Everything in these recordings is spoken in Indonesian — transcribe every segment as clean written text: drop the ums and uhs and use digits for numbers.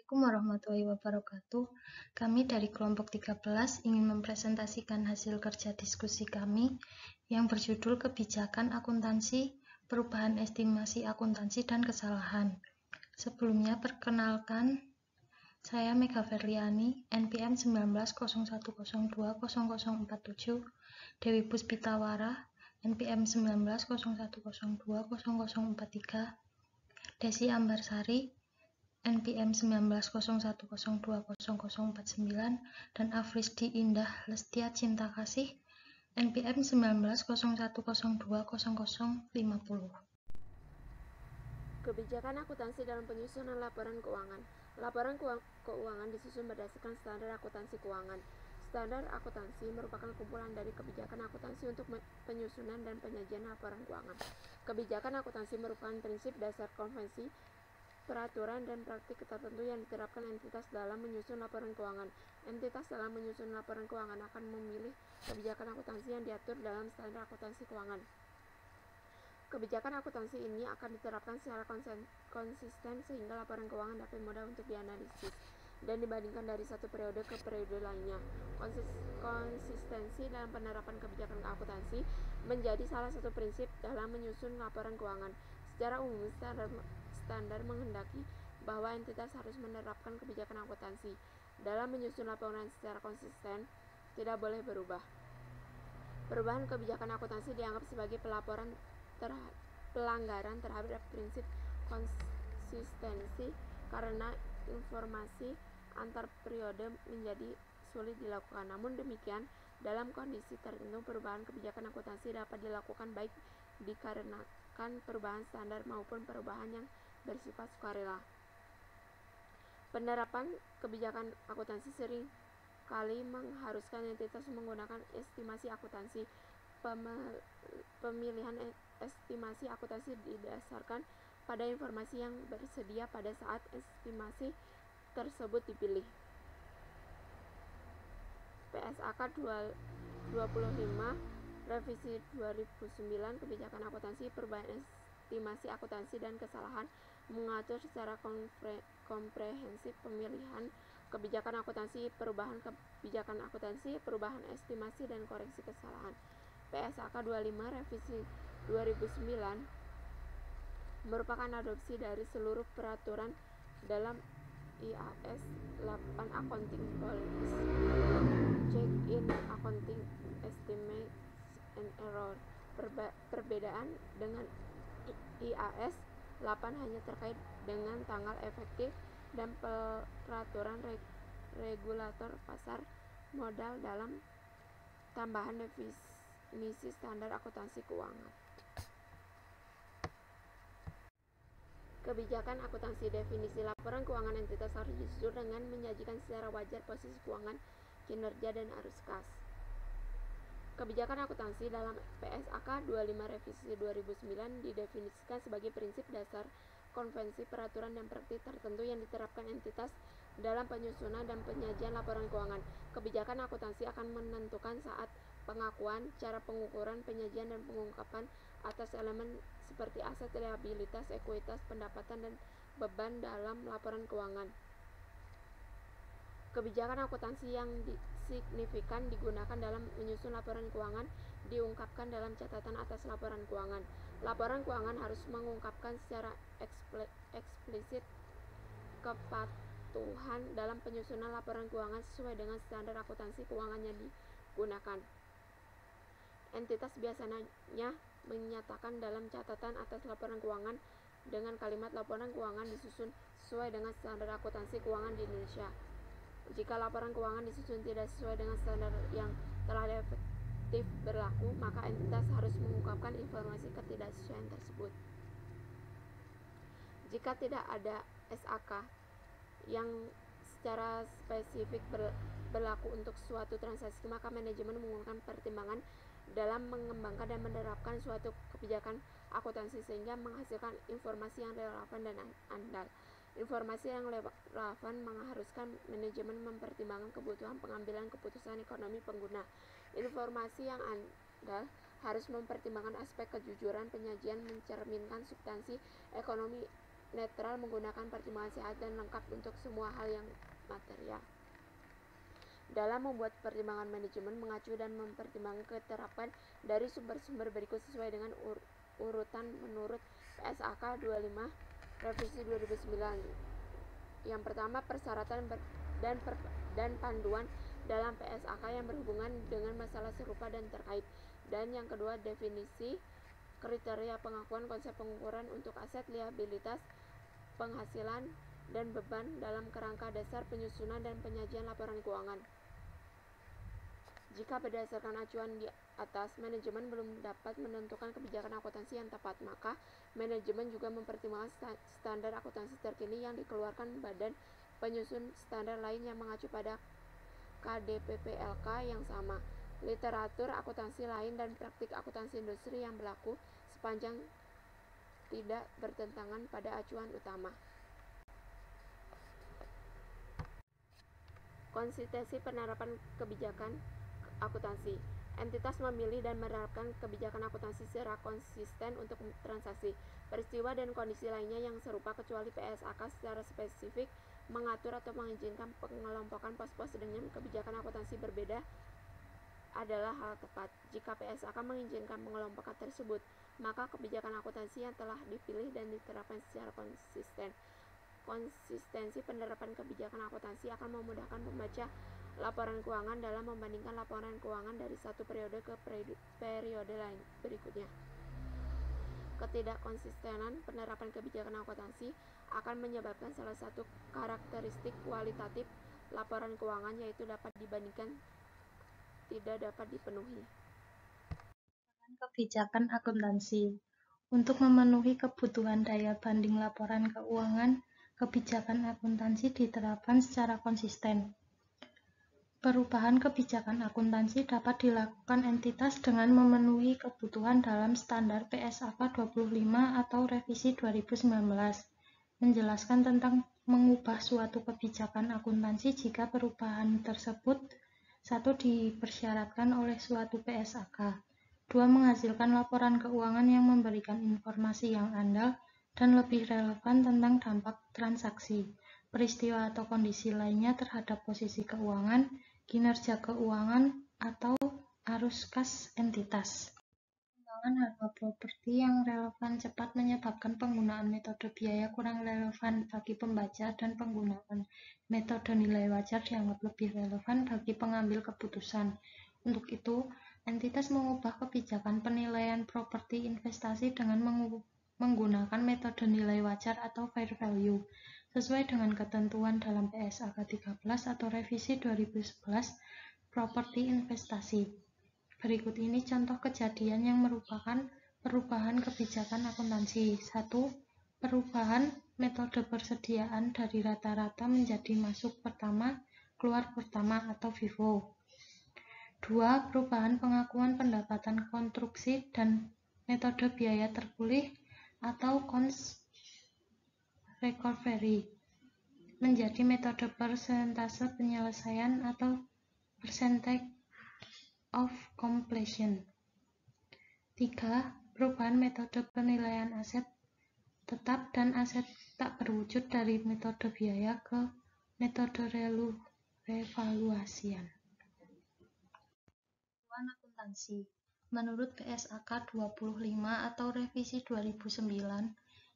Assalamualaikum warahmatullahi wabarakatuh. Kami dari kelompok 13 ingin mempresentasikan hasil kerja diskusi kami yang berjudul Kebijakan Akuntansi, Perubahan Estimasi Akuntansi dan Kesalahan. Sebelumnya perkenalkan, saya Mega Verliani, NPM 1901020047, Dewi Puspitawara, NPM 1901020043, Desi Ambarsari, NPM 1901020049, dan Afrisdi Indah Lestia Cinta Kasih, NPM 1901020050. Kebijakan akuntansi dalam penyusunan laporan keuangan. Laporan keuangan disusun berdasarkan standar akuntansi keuangan. Standar akuntansi merupakan kumpulan dari kebijakan akuntansi untuk penyusunan dan penyajian laporan keuangan. Kebijakan akuntansi merupakan prinsip dasar konvensi, peraturan dan praktik tertentu yang diterapkan entitas dalam menyusun laporan keuangan. Entitas dalam menyusun laporan keuangan akan memilih kebijakan akuntansi yang diatur dalam standar akuntansi keuangan. Kebijakan akuntansi ini akan diterapkan secara konsisten sehingga laporan keuangan dapat mudah untuk dianalisis dan dibandingkan dari satu periode ke periode lainnya. Konsistensi dalam penerapan kebijakan akuntansi menjadi salah satu prinsip dalam menyusun laporan keuangan. Secara umum, standar menghendaki bahwa entitas harus menerapkan kebijakan akuntansi dalam menyusun laporan secara konsisten, tidak boleh berubah. Perubahan kebijakan akuntansi dianggap sebagai pelanggaran terhadap prinsip konsistensi karena informasi antar periode menjadi sulit dilakukan. Namun demikian, dalam kondisi tertentu perubahan kebijakan akuntansi dapat dilakukan baik dikarenakan perubahan standar maupun perubahan yang bersifat sukarela. Penerapan kebijakan akuntansi sering kali mengharuskan entitas menggunakan estimasi akuntansi. Pemilihan estimasi akuntansi didasarkan pada informasi yang bersedia pada saat estimasi tersebut dipilih. PSAK 25 Revisi 2009 Kebijakan Akuntansi, Perubahan Estimasi Akuntansi dan Kesalahan mengatur secara komprehensif pemilihan kebijakan akuntansi, perubahan kebijakan akuntansi, perubahan estimasi dan koreksi kesalahan. PSAK 25 Revisi 2009 merupakan adopsi dari seluruh peraturan dalam IAS 8 Accounting Policy, Check-in Accounting Estimates and Error. Perbedaan dengan IAS 8 hanya terkait dengan tanggal efektif dan peraturan regulator pasar modal dalam tambahan definisi standar akuntansi keuangan. Kebijakan akuntansi. Definisi laporan keuangan entitas harus disusun dengan menyajikan secara wajar posisi keuangan, kinerja, dan arus kas. Kebijakan akuntansi dalam PSAK 25 Revisi 2009 didefinisikan sebagai prinsip dasar konvensi, peraturan, dan praktik tertentu yang diterapkan entitas dalam penyusunan dan penyajian laporan keuangan. Kebijakan akuntansi akan menentukan saat pengakuan, cara pengukuran, penyajian, dan pengungkapan atas elemen seperti aset, liabilitas, ekuitas, pendapatan, dan beban dalam laporan keuangan. Kebijakan akuntansi yang signifikan digunakan dalam menyusun laporan keuangan diungkapkan dalam catatan atas laporan keuangan. Laporan keuangan harus mengungkapkan secara eksplisit kepatuhan dalam penyusunan laporan keuangan sesuai dengan standar akuntansi keuangan yang digunakan. Entitas biasanya menyatakan dalam catatan atas laporan keuangan dengan kalimat laporan keuangan disusun sesuai dengan standar akuntansi keuangan di Indonesia. Jika laporan keuangan disusun tidak sesuai dengan standar yang telah efektif berlaku, maka entitas harus mengungkapkan informasi ketidaksesuaian tersebut. Jika tidak ada SAK yang secara spesifik berlaku untuk suatu transaksi, maka manajemen menggunakan pertimbangan dalam mengembangkan dan menerapkan suatu kebijakan akuntansi sehingga menghasilkan informasi yang relevan dan andal. Informasi yang relevan mengharuskan manajemen mempertimbangkan kebutuhan pengambilan keputusan ekonomi pengguna. Informasi yang andal harus mempertimbangkan aspek kejujuran penyajian, mencerminkan substansi ekonomi netral menggunakan pertimbangan sehat dan lengkap untuk semua hal yang material. Dalam membuat pertimbangan manajemen mengacu dan mempertimbangkan keterapan dari sumber-sumber berikut sesuai dengan urutan menurut PSAK 25 Revisi 2009. Yang pertama, persyaratan dan panduan dalam PSAK yang berhubungan dengan masalah serupa dan terkait. Dan yang kedua, definisi, kriteria pengakuan, konsep pengukuran untuk aset, liabilitas, penghasilan, dan beban dalam kerangka dasar penyusunan dan penyajian laporan keuangan. Jika berdasarkan acuan di atas, manajemen belum dapat menentukan kebijakan akuntansi yang tepat, maka manajemen juga mempertimbangkan standar akuntansi terkini yang dikeluarkan Badan Penyusun Standar lain yang mengacu pada KDPPLK yang sama, literatur akuntansi lain, dan praktik akuntansi industri yang berlaku sepanjang tidak bertentangan pada acuan utama. Konsistensi penerapan kebijakan akuntansi. Entitas memilih dan menerapkan kebijakan akuntansi secara konsisten untuk transaksi, peristiwa, dan kondisi lainnya yang serupa kecuali PSAK secara spesifik mengatur atau mengizinkan pengelompokan pos-pos dengan kebijakan akuntansi berbeda adalah hal tepat. Jika PSAK mengizinkan pengelompokan tersebut, maka kebijakan akuntansi yang telah dipilih dan diterapkan secara konsisten. Konsistensi penerapan kebijakan akuntansi akan memudahkan pembaca laporan keuangan dalam membandingkan laporan keuangan dari satu periode ke periode lain berikutnya. Ketidakkonsistenan penerapan kebijakan akuntansi akan menyebabkan salah satu karakteristik kualitatif laporan keuangan, yaitu dapat dibandingkan tidak dapat dipenuhi. Kebijakan akuntansi. Untuk memenuhi kebutuhan daya banding laporan keuangan, kebijakan akuntansi diterapkan secara konsisten. Perubahan kebijakan akuntansi dapat dilakukan entitas dengan memenuhi kebutuhan dalam standar PSAK 25 atau revisi 2019, menjelaskan tentang mengubah suatu kebijakan akuntansi jika perubahan tersebut: 1. Dipersyaratkan oleh suatu PSAK, 2. Menghasilkan laporan keuangan yang memberikan informasi yang andal dan lebih relevan tentang dampak transaksi, peristiwa atau kondisi lainnya terhadap posisi keuangan, kinerja keuangan, atau arus kas entitas. Pengembangan harga properti yang relevan cepat menyebabkan penggunaan metode biaya kurang relevan bagi pembaca dan penggunaan metode nilai wajar dianggap lebih relevan bagi pengambil keputusan. Untuk itu, entitas mengubah kebijakan penilaian properti investasi dengan menggunakan metode nilai wajar atau fair value sesuai dengan ketentuan dalam PSAK 13 atau revisi 2011 properti investasi. Berikut ini contoh kejadian yang merupakan perubahan kebijakan akuntansi. 1. Perubahan metode persediaan dari rata-rata menjadi masuk pertama, keluar pertama atau FIFO. 2. Perubahan pengakuan pendapatan konstruksi dan metode biaya terpulih atau cost recovery menjadi metode persentase penyelesaian atau percentage of completion. 3. Perubahan metode penilaian aset tetap dan aset tak berwujud dari metode biaya ke metode revaluasian. Akuntansi. Menurut PSAK 25 atau revisi 2009,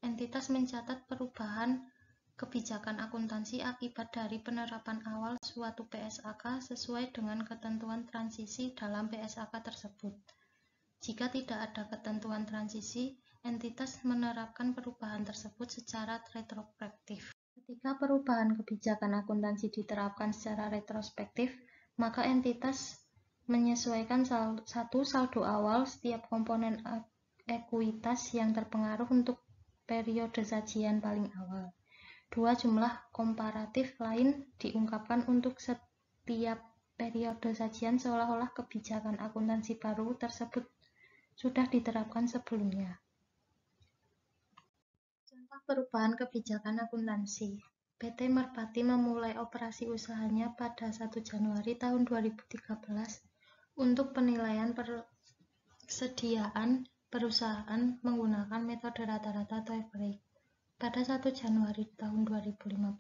entitas mencatat perubahan kebijakan akuntansi akibat dari penerapan awal suatu PSAK sesuai dengan ketentuan transisi dalam PSAK tersebut. Jika tidak ada ketentuan transisi, entitas menerapkan perubahan tersebut secara retrospektif. Ketika perubahan kebijakan akuntansi diterapkan secara retrospektif, maka entitas menyesuaikan satu saldo awal setiap komponen ekuitas yang terpengaruh untuk periode sajian paling awal. 2. Jumlah komparatif lain diungkapkan untuk setiap periode sajian seolah-olah kebijakan akuntansi baru tersebut sudah diterapkan sebelumnya. Contoh perubahan kebijakan akuntansi. PT Merpati memulai operasi usahanya pada 1 Januari tahun 2013 untuk penilaian persediaan perusahaan menggunakan metode rata-rata atau average. Pada 1 Januari tahun 2015,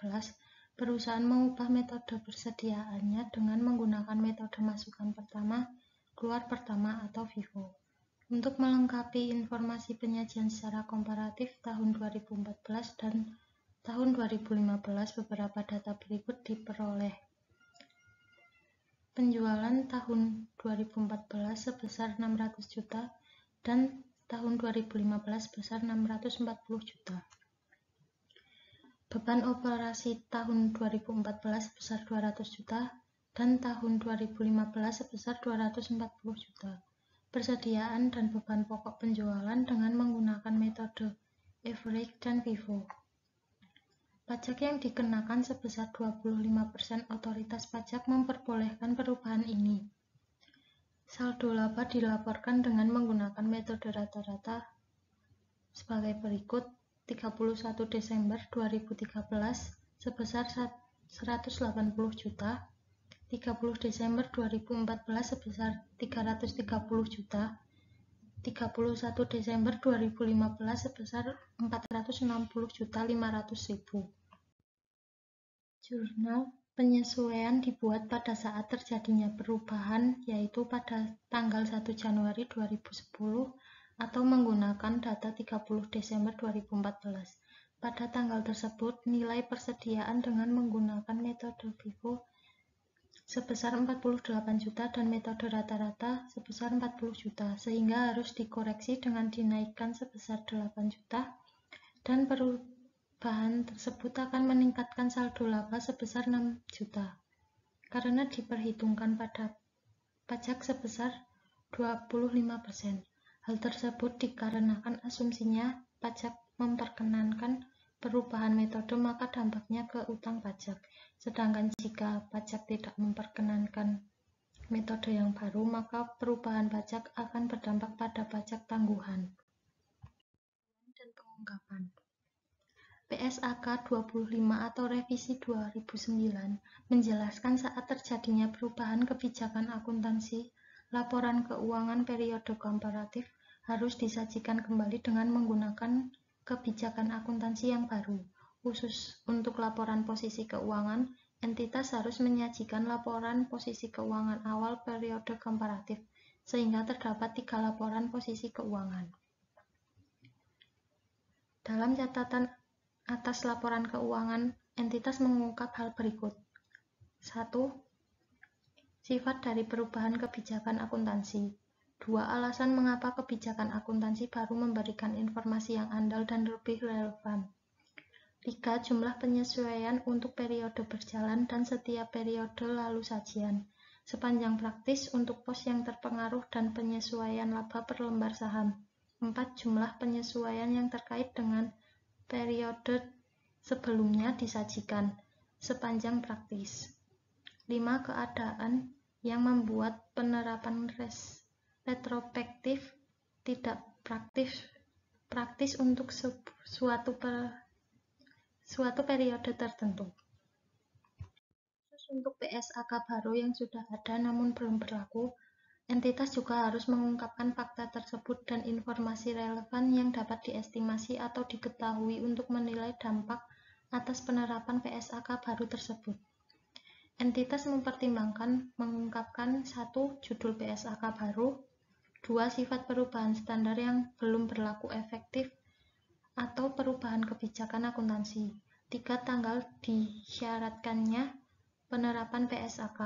perusahaan mengubah metode persediaannya dengan menggunakan metode masukan pertama, keluar pertama atau FIFO. Untuk melengkapi informasi penyajian secara komparatif tahun 2014 dan tahun 2015, beberapa data berikut diperoleh. Penjualan tahun 2014 sebesar 600 juta dan tahun 2015 sebesar 640 juta. Beban operasi tahun 2014 sebesar 200 juta dan tahun 2015 sebesar 240 juta. Persediaan dan beban pokok penjualan dengan menggunakan metode average dan FIFO. Pajak yang dikenakan sebesar 25%. Otoritas pajak memperbolehkan perubahan ini. Saldo laba dilaporkan dengan menggunakan metode rata-rata sebagai berikut. 31 Desember 2013 sebesar 180 juta, 30 Desember 2014 sebesar 330 juta, 31 Desember 2015 sebesar 460 juta 500.000. Jurnal penyesuaian dibuat pada saat terjadinya perubahan, yaitu pada tanggal 1 Januari 2010 atau menggunakan data 30 Desember 2014. Pada tanggal tersebut, nilai persediaan dengan menggunakan metode FIFO sebesar 48 juta dan metode rata-rata sebesar 40 juta, sehingga harus dikoreksi dengan dinaikkan sebesar 8 juta, dan perubahan tersebut akan meningkatkan saldo laba sebesar 6 juta, karena diperhitungkan pada pajak sebesar 25%. Hal tersebut dikarenakan asumsinya pajak memperkenankan perubahan metode, maka dampaknya ke utang pajak. Sedangkan jika pajak tidak memperkenankan metode yang baru, maka perubahan pajak akan berdampak pada pajak tangguhan. Dan pengungkapan. PSAK 25 atau revisi 2009 menjelaskan saat terjadinya perubahan kebijakan akuntansi, laporan keuangan periode komparatif harus disajikan kembali dengan menggunakan kebijakan akuntansi yang baru. Khusus untuk laporan posisi keuangan, entitas harus menyajikan laporan posisi keuangan awal periode komparatif, sehingga terdapat 3 laporan posisi keuangan. Dalam catatan atas laporan keuangan, entitas mengungkap hal berikut. 1. Sifat dari perubahan kebijakan akuntansi. 2. Alasan mengapa kebijakan akuntansi baru memberikan informasi yang andal dan lebih relevan. 3. Jumlah penyesuaian untuk periode berjalan dan setiap periode lalu sajian. Sepanjang praktis untuk pos yang terpengaruh dan penyesuaian laba per lembar saham. 4. Jumlah penyesuaian yang terkait dengan periode sebelumnya disajikan sepanjang praktis. 5. Keadaan yang membuat penerapan retrospektif tidak praktis untuk suatu periode tertentu. Untuk PSAK baru yang sudah ada namun belum berlaku, entitas juga harus mengungkapkan fakta tersebut dan informasi relevan yang dapat diestimasi atau diketahui untuk menilai dampak atas penerapan PSAK baru tersebut. Entitas mempertimbangkan mengungkapkan 1. Judul PSAK baru, 2. Sifat perubahan standar yang belum berlaku efektif atau perubahan kebijakan akuntansi, 3. Tanggal disyaratkannya penerapan PSAK,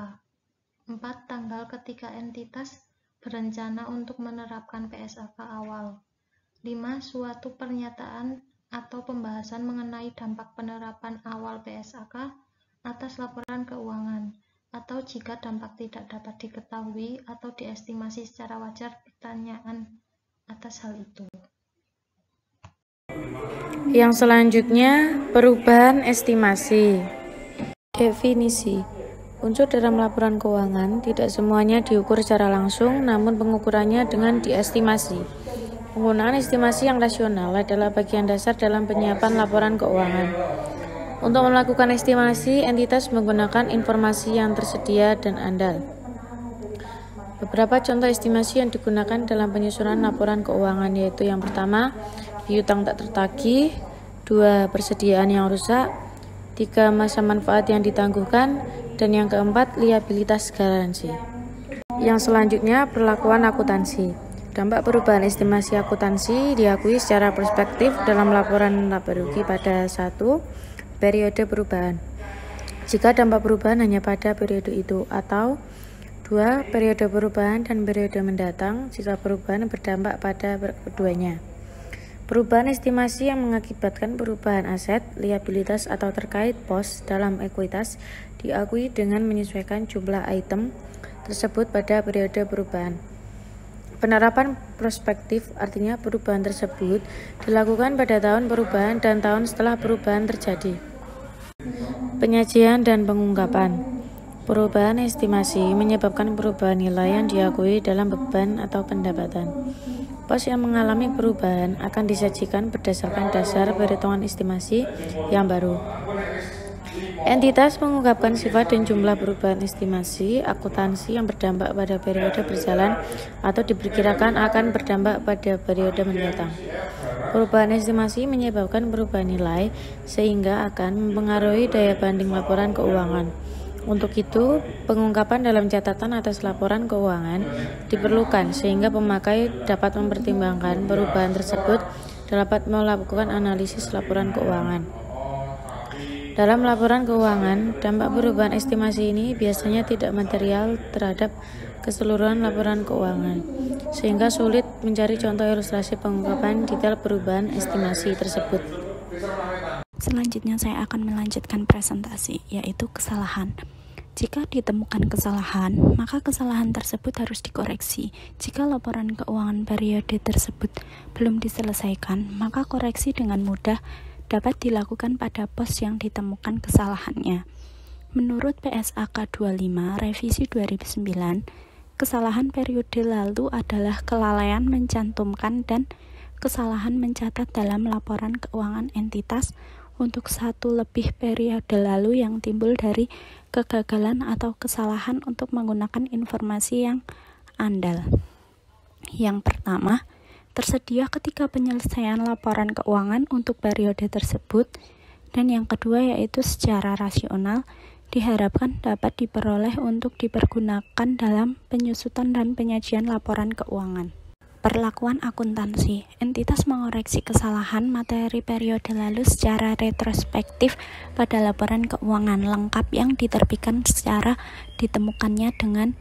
4. Tanggal ketika entitas berencana untuk menerapkan PSAK awal, 5. Suatu pernyataan atau pembahasan mengenai dampak penerapan awal PSAK atas laporan keuangan, atau jika dampak tidak dapat diketahui atau diestimasi secara wajar, pertanyaan atas hal itu. Yang selanjutnya, perubahan estimasi. Definisi. Unsur dalam laporan keuangan tidak semuanya diukur secara langsung, namun pengukurannya dengan diestimasi. Penggunaan estimasi yang rasional adalah bagian dasar dalam penyiapan laporan keuangan. Untuk melakukan estimasi, entitas menggunakan informasi yang tersedia dan andal. Beberapa contoh estimasi yang digunakan dalam penyusunan laporan keuangan yaitu yang pertama, piutang tak tertagih, 2. Persediaan yang rusak, 3. Masa manfaat yang ditangguhkan, dan yang keempat, liabilitas garansi. Yang selanjutnya, perlakuan akuntansi. Dampak perubahan estimasi akuntansi diakui secara prospektif dalam laporan laba rugi pada 1. Periode perubahan. Jika dampak perubahan hanya pada periode itu, atau 2. Periode perubahan dan periode mendatang jika perubahan berdampak pada keduanya. Perubahan estimasi yang mengakibatkan perubahan aset, liabilitas atau terkait pos dalam ekuitas diakui dengan menyesuaikan jumlah item tersebut pada periode perubahan. Penerapan prospektif artinya perubahan tersebut dilakukan pada tahun perubahan dan tahun setelah perubahan terjadi. Penyajian dan pengungkapan. Perubahan estimasi menyebabkan perubahan nilai yang diakui dalam beban atau pendapatan. Pos yang mengalami perubahan akan disajikan berdasarkan dasar perhitungan estimasi yang baru. Entitas mengungkapkan sifat dan jumlah perubahan estimasi akuntansi yang berdampak pada periode berjalan atau diperkirakan akan berdampak pada periode mendatang. Perubahan estimasi menyebabkan perubahan nilai sehingga akan mempengaruhi daya banding laporan keuangan. Untuk itu, pengungkapan dalam catatan atas laporan keuangan diperlukan sehingga pemakai dapat mempertimbangkan perubahan tersebut dan dapat melakukan analisis laporan keuangan. Dalam laporan keuangan, dampak perubahan estimasi ini biasanya tidak material terhadap keseluruhan laporan keuangan, sehingga sulit mencari contoh ilustrasi pengungkapan detail perubahan estimasi tersebut. Selanjutnya saya akan melanjutkan presentasi, yaitu kesalahan. Jika ditemukan kesalahan, maka kesalahan tersebut harus dikoreksi. Jika laporan keuangan periode tersebut belum diselesaikan, maka koreksi dengan mudah dapat dilakukan pada pos yang ditemukan kesalahannya. Menurut PSAK 25 Revisi 2009, kesalahan periode lalu adalah kelalaian mencantumkan dan kesalahan mencatat dalam laporan keuangan entitas untuk satu lebih periode lalu yang timbul dari kegagalan atau kesalahan untuk menggunakan informasi yang andal. Yang pertama, tersedia ketika penyelesaian laporan keuangan untuk periode tersebut, dan yang kedua yaitu secara rasional diharapkan dapat diperoleh untuk dipergunakan dalam penyusutan dan penyajian laporan keuangan. Perlakuan akuntansi. Entitas mengoreksi kesalahan materi periode lalu secara retrospektif pada laporan keuangan lengkap yang diterbitkan secara ditemukannya dengan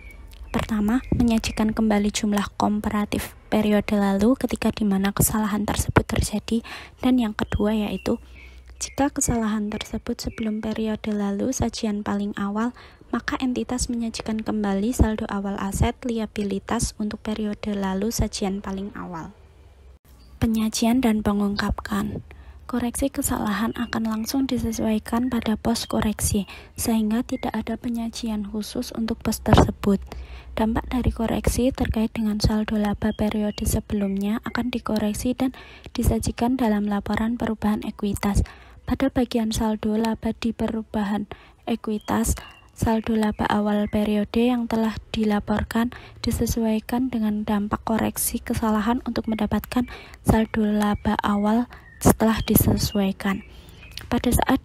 pertama, menyajikan kembali jumlah komparatif periode lalu ketika di mana kesalahan tersebut terjadi, dan yang kedua yaitu jika kesalahan tersebut sebelum periode lalu sajian paling awal, maka entitas menyajikan kembali saldo awal aset liabilitas untuk periode lalu sajian paling awal. Penyajian dan pengungkapkan. Koreksi kesalahan akan langsung disesuaikan pada pos koreksi, sehingga tidak ada penyajian khusus untuk pos tersebut. Dampak dari koreksi terkait dengan saldo laba periode sebelumnya akan dikoreksi dan disajikan dalam laporan perubahan ekuitas. Pada bagian saldo laba di perubahan ekuitas, saldo laba awal periode yang telah dilaporkan disesuaikan dengan dampak koreksi kesalahan untuk mendapatkan saldo laba awal setelah disesuaikan. Pada saat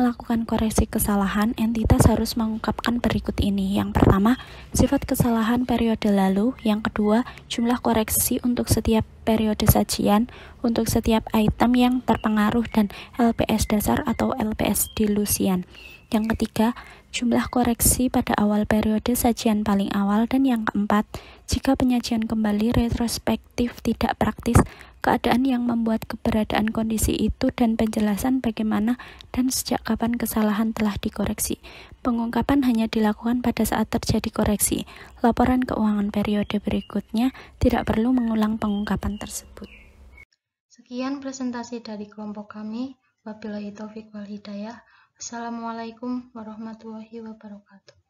melakukan koreksi kesalahan, entitas harus mengungkapkan berikut ini. Yang pertama, sifat kesalahan periode lalu. Yang kedua, jumlah koreksi untuk setiap periode sajian, untuk setiap item yang terpengaruh, dan LPS dasar atau LPS dilusian. Yang ketiga, jumlah koreksi pada awal periode sajian paling awal. Dan yang keempat, jika penyajian kembali retrospektif tidak praktis, keadaan yang membuat keberadaan kondisi itu dan penjelasan bagaimana dan sejak kapan kesalahan telah dikoreksi. Pengungkapan hanya dilakukan pada saat terjadi koreksi. Laporan keuangan periode berikutnya tidak perlu mengulang pengungkapan tersebut. Sekian presentasi dari kelompok kami. Wabillahi taufiq wal hidayah. Assalamualaikum warahmatullahi wabarakatuh.